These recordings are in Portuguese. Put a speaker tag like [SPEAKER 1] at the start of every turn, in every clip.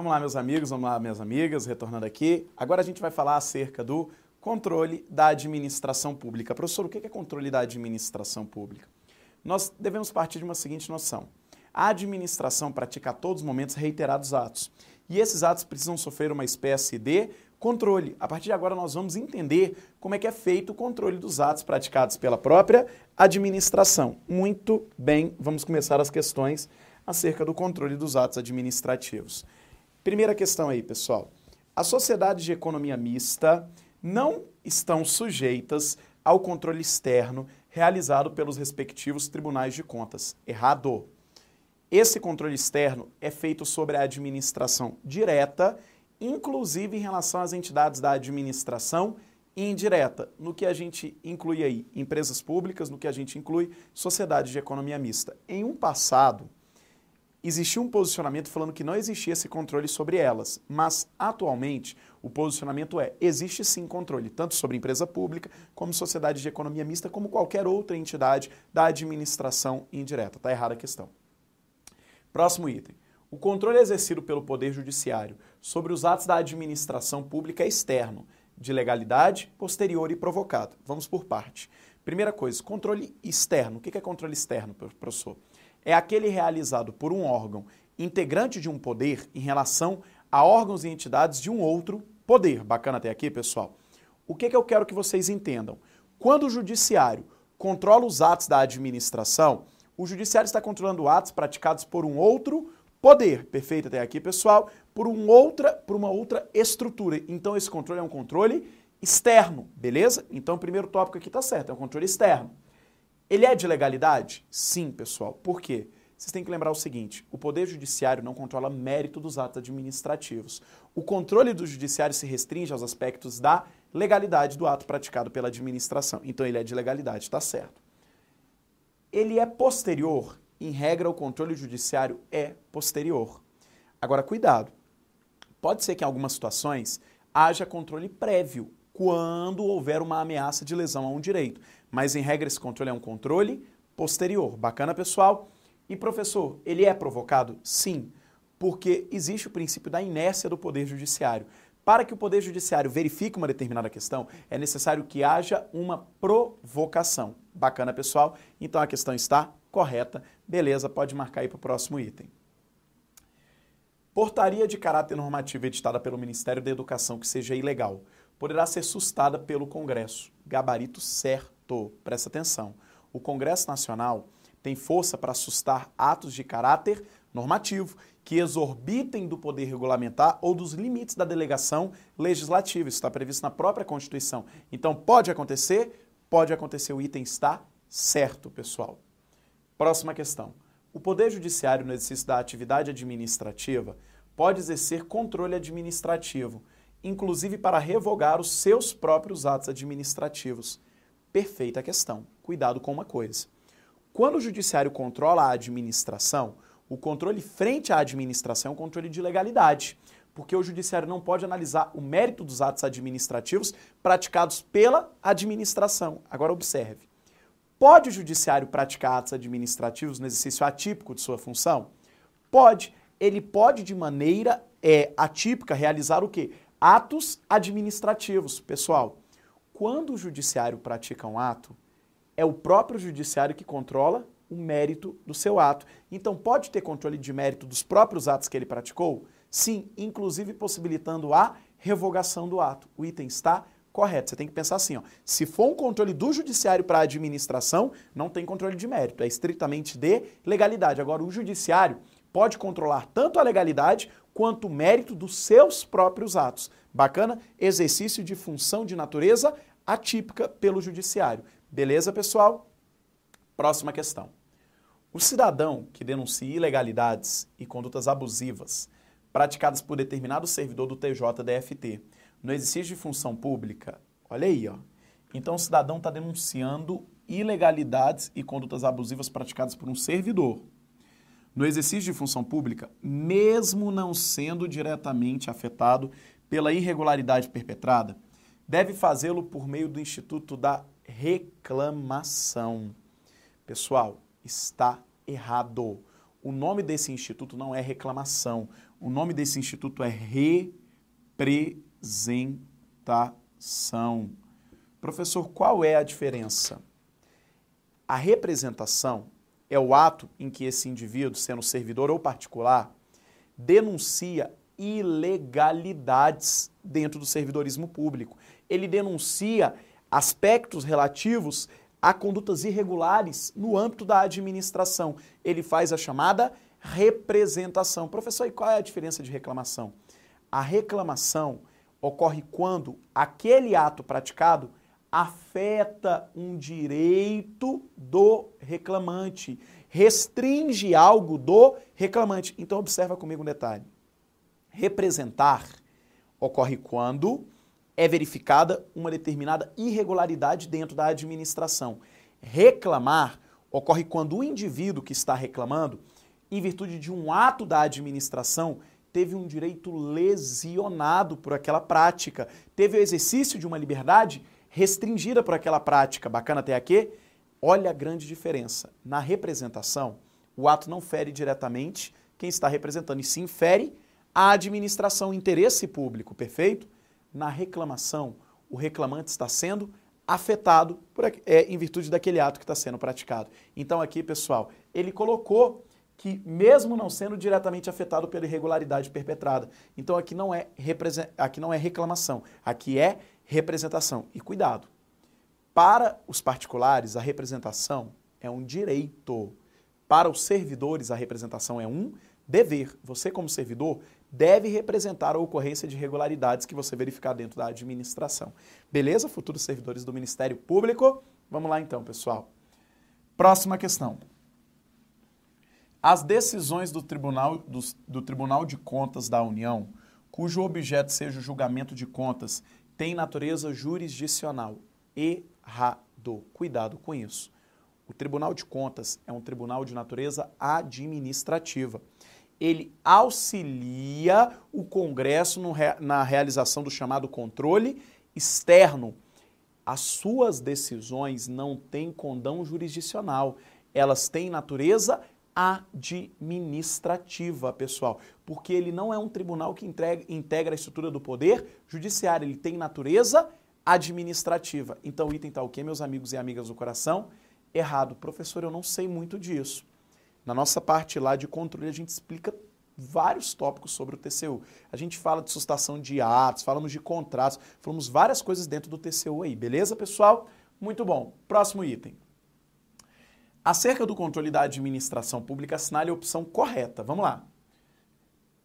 [SPEAKER 1] Vamos lá, meus amigos, vamos lá, minhas amigas, retornando aqui. Agora a gente vai falar acerca do controle da administração pública. Professor, o que é controle da administração pública? Nós devemos partir de uma seguinte noção. A administração pratica a todos os momentos reiterados atos. E esses atos precisam sofrer uma espécie de controle. A partir de agora nós vamos entender como é que é feito o controle dos atos praticados pela própria administração. Muito bem, vamos começar as questões acerca do controle dos atos administrativos. Primeira questão aí, pessoal. As sociedades de economia mista não estão sujeitas ao controle externo realizado pelos respectivos tribunais de contas. Errado. Esse controle externo é feito sobre a administração direta, inclusive em relação às entidades da administração indireta, no que a gente inclui aí empresas públicas, no que a gente inclui sociedades de economia mista. Em um passado, existia um posicionamento falando que não existia esse controle sobre elas, mas atualmente o posicionamento existe sim controle, tanto sobre empresa pública, como sociedade de economia mista, como qualquer outra entidade da administração indireta. Está errada a questão. Próximo item. O controle exercido pelo Poder Judiciário sobre os atos da administração pública é externo, de legalidade, posterior e provocado. Vamos por parte. Primeira coisa, controle externo. O que é controle externo, professor? É aquele realizado por um órgão integrante de um poder em relação a órgãos e entidades de um outro poder. Bacana até aqui, pessoal? O que eu quero que vocês entendam? Quando o judiciário controla os atos da administração, o judiciário está controlando atos praticados por um outro poder. Perfeito até aqui, pessoal? Por uma outra estrutura. Então, esse controle é um controle externo, beleza? Então, o primeiro tópico aqui está certo, é um controle externo. Ele é de legalidade? Sim, pessoal. Por quê? Vocês têm que lembrar o seguinte, o Poder Judiciário não controla mérito dos atos administrativos. O controle do Judiciário se restringe aos aspectos da legalidade do ato praticado pela administração. Então, ele é de legalidade, está certo. Ele é posterior, em regra, o controle judiciário é posterior. Agora, cuidado. Pode ser que em algumas situações haja controle prévio, quando houver uma ameaça de lesão a um direito. Mas, em regra, esse controle é um controle posterior. Bacana, pessoal? E, professor, ele é provocado? Sim, porque existe o princípio da inércia do Poder Judiciário. Para que o Poder Judiciário verifique uma determinada questão, é necessário que haja uma provocação. Bacana, pessoal? Então, a questão está correta. Beleza, pode marcar aí para o próximo item. Portaria de caráter normativo editada pelo Ministério da Educação que seja ilegal poderá ser sustada pelo Congresso. Gabarito certo. Presta atenção. O Congresso Nacional tem força para sustar atos de caráter normativo que exorbitem do poder regulamentar ou dos limites da delegação legislativa. Isso está previsto na própria Constituição. Então, pode acontecer? Pode acontecer. O item está certo, pessoal. Próxima questão. O Poder Judiciário, no exercício da atividade administrativa, pode exercer controle administrativo, inclusive para revogar os seus próprios atos administrativos. Perfeita questão. Cuidado com uma coisa. Quando o Judiciário controla a administração, o controle frente à administração é um controle de legalidade, porque o Judiciário não pode analisar o mérito dos atos administrativos praticados pela administração. Agora, observe. Pode o Judiciário praticar atos administrativos no exercício atípico de sua função? Pode. Ele pode, de maneira atípica, realizar o quê? Atos administrativos. Pessoal, quando o Judiciário pratica um ato, é o próprio Judiciário que controla o mérito do seu ato. Então, pode ter controle de mérito dos próprios atos que ele praticou? Sim, inclusive possibilitando a revogação do ato. O item está correto. Você tem que pensar assim, ó, se for um controle do Judiciário para a administração, não tem controle de mérito, é estritamente de legalidade. Agora, o Judiciário pode controlar tanto a legalidade quanto o mérito dos seus próprios atos. Bacana? Exercício de função de natureza atípica pelo Judiciário. Beleza, pessoal? Próxima questão. O cidadão que denuncie ilegalidades e condutas abusivas praticadas por determinado servidor do TJDFT no exercício de função pública, olha aí, ó. Então o cidadão está denunciando ilegalidades e condutas abusivas praticadas por um servidor no exercício de função pública, mesmo não sendo diretamente afetado pela irregularidade perpetrada, deve fazê-lo por meio do Instituto da Reclamação. Pessoal, está errado. O nome desse instituto não é reclamação. O nome desse instituto é representação. Professor, qual é a diferença? A representação é o ato em que esse indivíduo, sendo servidor ou particular, denuncia ilegalidades dentro do servidorismo público. Ele denuncia aspectos relativos a condutas irregulares no âmbito da administração. Ele faz a chamada representação. Professor, e qual é a diferença de reclamação? A reclamação ocorre quando aquele ato praticado afeta um direito do reclamante, restringe algo do reclamante. Então observa comigo um detalhe. Representar ocorre quando é verificada uma determinada irregularidade dentro da administração. Reclamar ocorre quando o indivíduo que está reclamando, em virtude de um ato da administração, teve um direito lesionado por aquela prática, teve o exercício de uma liberdade restringida por aquela prática. Bacana até aqui? Olha a grande diferença. Na representação, o ato não fere diretamente quem está representando, e sim fere a administração, o interesse público, perfeito? Na reclamação, o reclamante está sendo afetado em virtude daquele ato que está sendo praticado. Então aqui, pessoal, ele colocou que mesmo não sendo diretamente afetado pela irregularidade perpetrada. Então aqui não é reclamação, aqui é representação. E cuidado, para os particulares a representação é um direito, para os servidores a representação é um dever. Você como servidor deve representar a ocorrência de irregularidades que você verificar dentro da administração. Beleza, futuros servidores do Ministério Público? Vamos lá então, pessoal. Próxima questão. As decisões do Tribunal de Contas da União, cujo objeto seja o julgamento de contas, têm natureza jurisdicional. Errado. Cuidado com isso. O Tribunal de Contas é um tribunal de natureza administrativa. Ele auxilia o Congresso na realização do chamado controle externo. As suas decisões não têm condão jurisdicional, elas têm natureza administrativa, pessoal, porque ele não é um tribunal que integra a estrutura do poder judiciário, ele tem natureza administrativa. Então o item está o quê, meus amigos e amigas do coração? Errado. Professor, eu não sei muito disso. Na nossa parte lá de controle, a gente explica vários tópicos sobre o TCU. A gente fala de sustação de atos, falamos de contratos, falamos várias coisas dentro do TCU aí, beleza, pessoal? Muito bom. Próximo item. Acerca do controle da administração pública, assinale a opção correta. Vamos lá.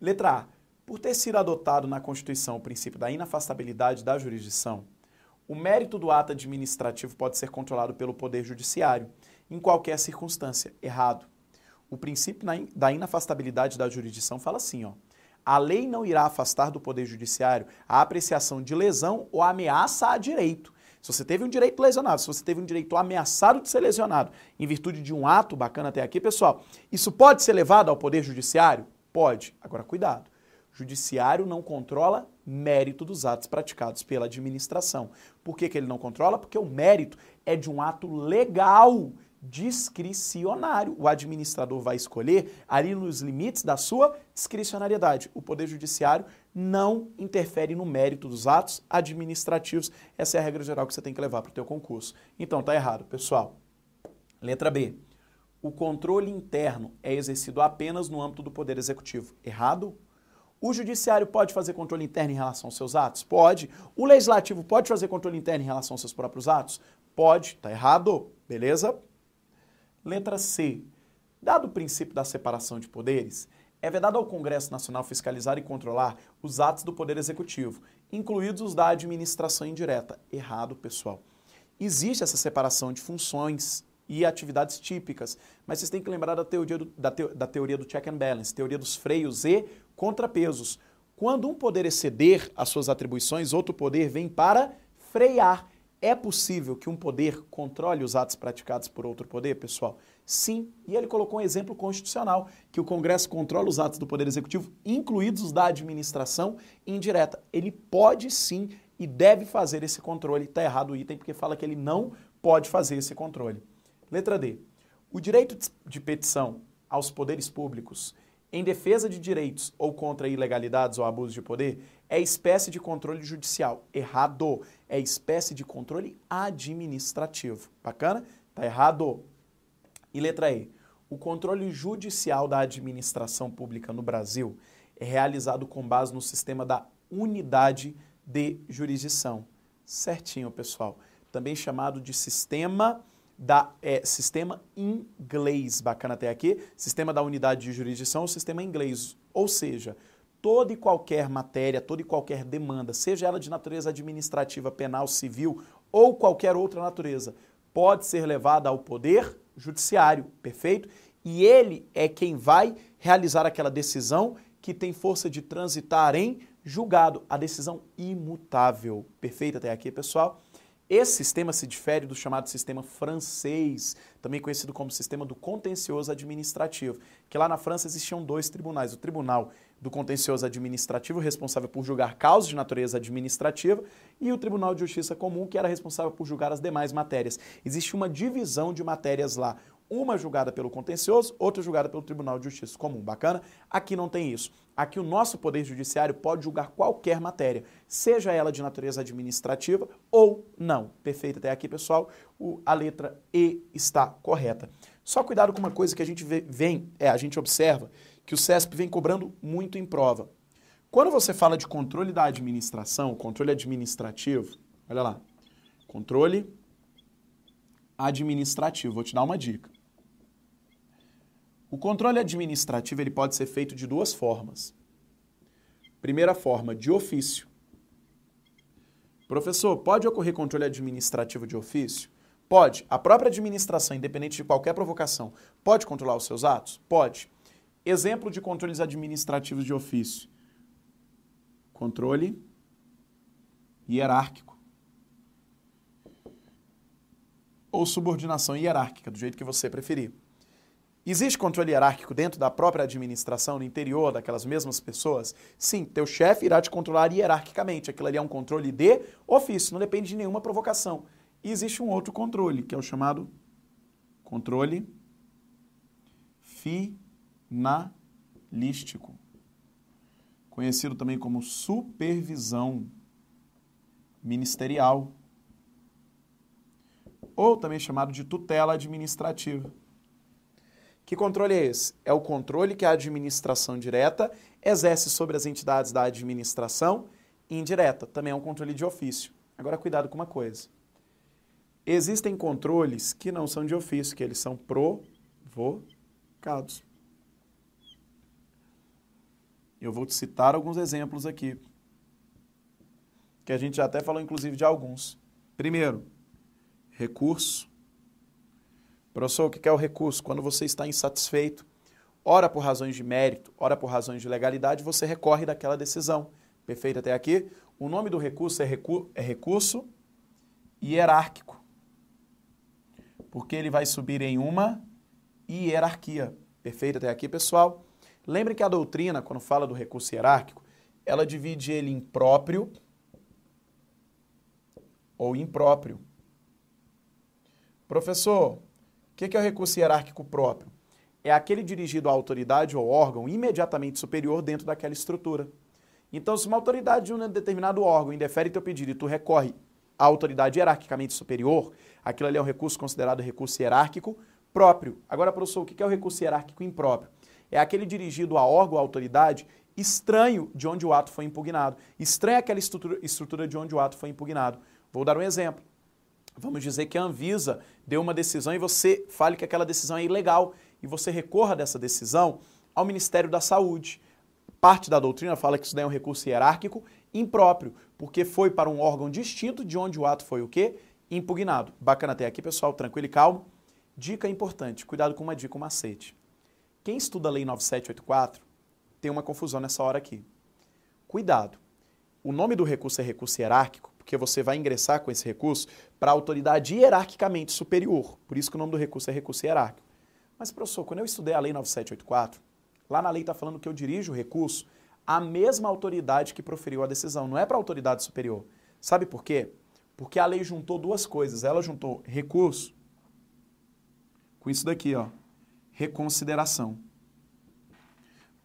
[SPEAKER 1] Letra A. Por ter sido adotado na Constituição o princípio da inafastabilidade da jurisdição, o mérito do ato administrativo pode ser controlado pelo Poder Judiciário, em qualquer circunstância. Errado. O princípio da inafastabilidade da jurisdição fala assim, ó. A lei não irá afastar do Poder Judiciário a apreciação de lesão ou ameaça a direito. Se você teve um direito lesionado, se você teve um direito ameaçado de ser lesionado em virtude de um ato, bacana até aqui, pessoal, isso pode ser levado ao Poder Judiciário? Pode. Agora, cuidado. O Judiciário não controla mérito dos atos praticados pela administração. Por que ele não controla? Porque o mérito é de um ato legal, discricionário. O administrador vai escolher ali nos limites da sua discricionariedade. O Poder Judiciário não interfere no mérito dos atos administrativos. Essa é a regra geral que você tem que levar para o teu concurso. Então, tá errado, pessoal. Letra B. O controle interno é exercido apenas no âmbito do Poder Executivo. Errado? O Judiciário pode fazer controle interno em relação aos seus atos? Pode. O Legislativo pode fazer controle interno em relação aos seus próprios atos? Pode. Tá errado. Beleza? Letra C. Dado o princípio da separação de poderes, é vedado ao Congresso Nacional fiscalizar e controlar os atos do Poder Executivo, incluídos os da administração indireta. Errado, pessoal. Existe essa separação de funções e atividades típicas, mas vocês têm que lembrar da teoria do check and balance, teoria dos freios e contrapesos. Quando um poder exceder as suas atribuições, outro poder vem para frear. É possível que um poder controle os atos praticados por outro poder, pessoal? Sim, e ele colocou um exemplo constitucional, que o Congresso controla os atos do Poder Executivo, incluídos os da administração indireta. Ele pode sim e deve fazer esse controle. Está errado o item, porque fala que ele não pode fazer esse controle. Letra D. O direito de petição aos poderes públicos em defesa de direitos ou contra ilegalidades ou abusos de poder, é espécie de controle judicial. Errado. É espécie de controle administrativo. Bacana? Tá errado. E letra E. O controle judicial da administração pública no Brasil é realizado com base no sistema da unidade de jurisdição. Certinho, pessoal. Também chamado de sistema inglês. Bacana até aqui. Sistema da unidade de jurisdição ou sistema inglês. Ou seja, toda e qualquer matéria, toda e qualquer demanda, seja ela de natureza administrativa, penal, civil ou qualquer outra natureza, pode ser levada ao poder judiciário, perfeito? E ele é quem vai realizar aquela decisão que tem força de transitar em julgado, a decisão imutável. Perfeito até aqui, pessoal? Esse sistema se difere do chamado sistema francês, também conhecido como sistema do contencioso administrativo, que lá na França existiam dois tribunais, o Tribunal do Contencioso Administrativo, responsável por julgar causas de natureza administrativa, e o Tribunal de Justiça Comum, que era responsável por julgar as demais matérias. Existe uma divisão de matérias lá, uma julgada pelo contencioso, outra julgada pelo Tribunal de Justiça Comum. Bacana? Aqui não tem isso. Aqui o nosso Poder Judiciário pode julgar qualquer matéria, seja ela de natureza administrativa ou não. Perfeito até aqui, pessoal? A letra E está correta. Só cuidado com uma coisa que a gente a gente observa que o CESP vem cobrando muito em prova. Quando você fala de controle da administração, controle administrativo, olha lá, controle administrativo, vou te dar uma dica. O controle administrativo ele pode ser feito de duas formas. Primeira forma, de ofício. Professor, pode ocorrer controle administrativo de ofício? Pode. A própria administração, independente de qualquer provocação, pode controlar os seus atos? Pode. Exemplo de controles administrativos de ofício. Controle hierárquico. Ou subordinação hierárquica, do jeito que você preferir. Existe controle hierárquico dentro da própria administração, no interior daquelas mesmas pessoas? Sim, teu chefe irá te controlar hierarquicamente. Aquilo ali é um controle de ofício, não depende de nenhuma provocação. E existe um outro controle, que é o chamado controle finalístico, conhecido também como supervisão ministerial, ou também chamado de tutela administrativa. Que controle é esse? É o controle que a administração direta exerce sobre as entidades da administração indireta. Também é um controle de ofício. Agora, cuidado com uma coisa. Existem controles que não são de ofício, que eles são provocados. Eu vou te citar alguns exemplos aqui, que a gente já até falou, inclusive, de alguns. Primeiro, recurso. Professor, o que é o recurso? Quando você está insatisfeito, ora por razões de mérito, ora por razões de legalidade, você recorre daquela decisão. Perfeito até aqui? O nome do recurso é recurso hierárquico, porque ele vai subir em uma hierarquia. Perfeito até aqui, pessoal? Lembre que a doutrina, quando fala do recurso hierárquico, ela divide ele em próprio ou impróprio. Professor, o que é o recurso hierárquico próprio? É aquele dirigido à autoridade ou órgão imediatamente superior dentro daquela estrutura. Então, se uma autoridade de um determinado órgão indefere teu pedido e tu recorre à autoridade hierarquicamente superior, aquilo ali é um recurso considerado recurso hierárquico próprio. Agora, professor, o que é o recurso hierárquico impróprio? É aquele dirigido a órgão ou autoridade estranho de onde o ato foi impugnado. Estranho aquela estrutura de onde o ato foi impugnado. Vou dar um exemplo. Vamos dizer que a Anvisa deu uma decisão e você fale que aquela decisão é ilegal e você recorra dessa decisão ao Ministério da Saúde. Parte da doutrina fala que isso daí é um recurso hierárquico impróprio, porque foi para um órgão distinto de onde o ato foi o quê? Impugnado. Bacana até aqui, pessoal, tranquilo e calmo. Dica importante, cuidado com uma dica, um macete. Quem estuda a Lei 9784 tem uma confusão nessa hora aqui. Cuidado. O nome do recurso é recurso hierárquico, porque você vai ingressar com esse recurso para a autoridade hierarquicamente superior. Por isso que o nome do recurso é recurso hierárquico. Mas, professor, quando eu estudei a Lei 9784, lá na lei está falando que eu dirijo o recurso à mesma autoridade que proferiu a decisão, não é para a autoridade superior. Sabe por quê? Porque a lei juntou duas coisas. Ela juntou recurso com isso daqui, ó, reconsideração.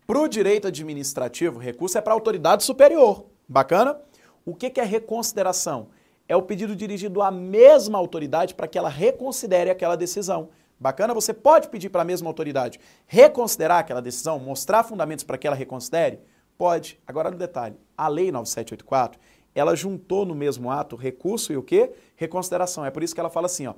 [SPEAKER 1] Para o direito administrativo, recurso é para a autoridade superior. Bacana? O que é reconsideração? É o pedido dirigido à mesma autoridade para que ela reconsidere aquela decisão. Bacana? Você pode pedir para a mesma autoridade reconsiderar aquela decisão, mostrar fundamentos para que ela reconsidere? Pode. Agora, no detalhe, a Lei 9784, ela juntou no mesmo ato recurso e o quê? Reconsideração. É por isso que ela fala assim, ó,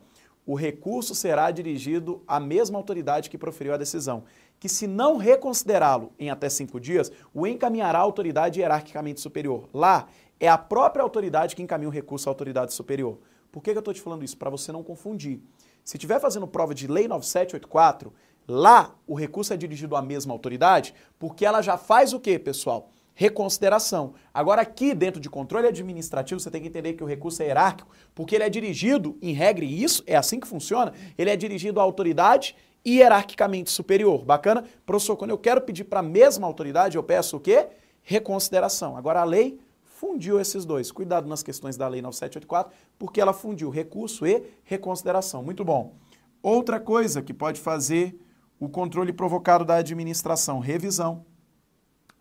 [SPEAKER 1] o recurso será dirigido à mesma autoridade que proferiu a decisão, que se não reconsiderá-lo em até 5 dias, o encaminhará à autoridade hierarquicamente superior. Lá, é a própria autoridade que encaminha o recurso à autoridade superior. Por que eu estou te falando isso? Para você não confundir. Se estiver fazendo prova de Lei 9784, lá o recurso é dirigido à mesma autoridade, porque ela já faz o quê, pessoal? Reconsideração. Agora aqui, dentro de controle administrativo, você tem que entender que o recurso é hierárquico, porque ele é dirigido, em regra, e isso é assim que funciona, ele é dirigido à autoridade hierarquicamente superior. Bacana? Professor, quando eu quero pedir para a mesma autoridade, eu peço o quê? Reconsideração. Agora a lei fundiu esses dois. Cuidado nas questões da Lei 9784, porque ela fundiu recurso e reconsideração. Muito bom. Outra coisa que pode fazer o controle provocado da administração, revisão.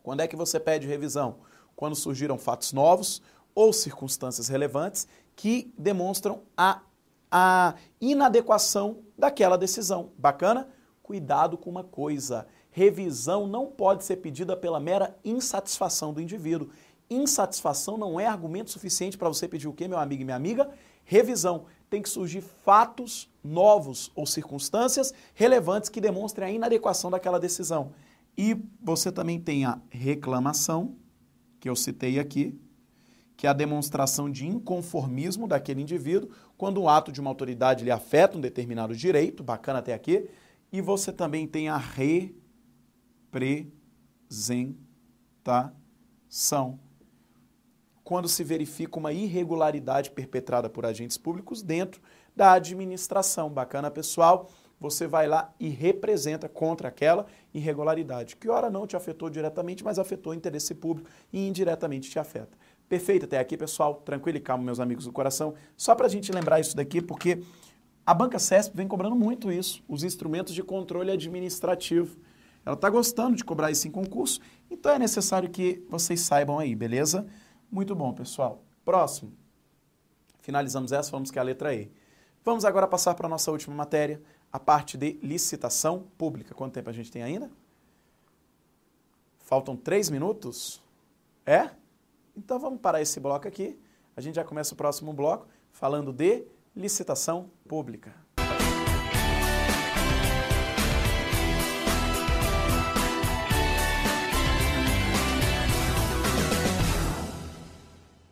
[SPEAKER 1] Quando é que você pede revisão? Quando surgiram fatos novos ou circunstâncias relevantes que demonstram a inadequação daquela decisão. Bacana? Cuidado com uma coisa. Revisão não pode ser pedida pela mera insatisfação do indivíduo. Insatisfação não é argumento suficiente para você pedir o quê, meu amigo e minha amiga? Revisão. Tem que surgir fatos novos ou circunstâncias relevantes que demonstrem a inadequação daquela decisão. E você também tem a reclamação, que eu citei aqui, que é a demonstração de inconformismo daquele indivíduo quando o ato de uma autoridade lhe afeta um determinado direito, bacana até aqui, e você também tem a representação, quando se verifica uma irregularidade perpetrada por agentes públicos dentro da administração. Bacana, pessoal? Você vai lá e representa contra aquela irregularidade, que ora não te afetou diretamente, mas afetou o interesse público e indiretamente te afeta. Perfeito até aqui, pessoal? Tranquilo e calmo, meus amigos do coração. Só para a gente lembrar isso daqui, porque a Banca CESP vem cobrando muito isso, os instrumentos de controle administrativo. Ela está gostando de cobrar isso em concurso, então é necessário que vocês saibam aí, beleza? Muito bom, pessoal. Próximo. Finalizamos essa, vamos que é a letra E. Vamos agora passar para a nossa última matéria, a parte de licitação pública. Quanto tempo a gente tem ainda? Faltam 3 minutos? É? Então vamos parar esse bloco aqui. A gente já começa o próximo bloco falando de licitação pública.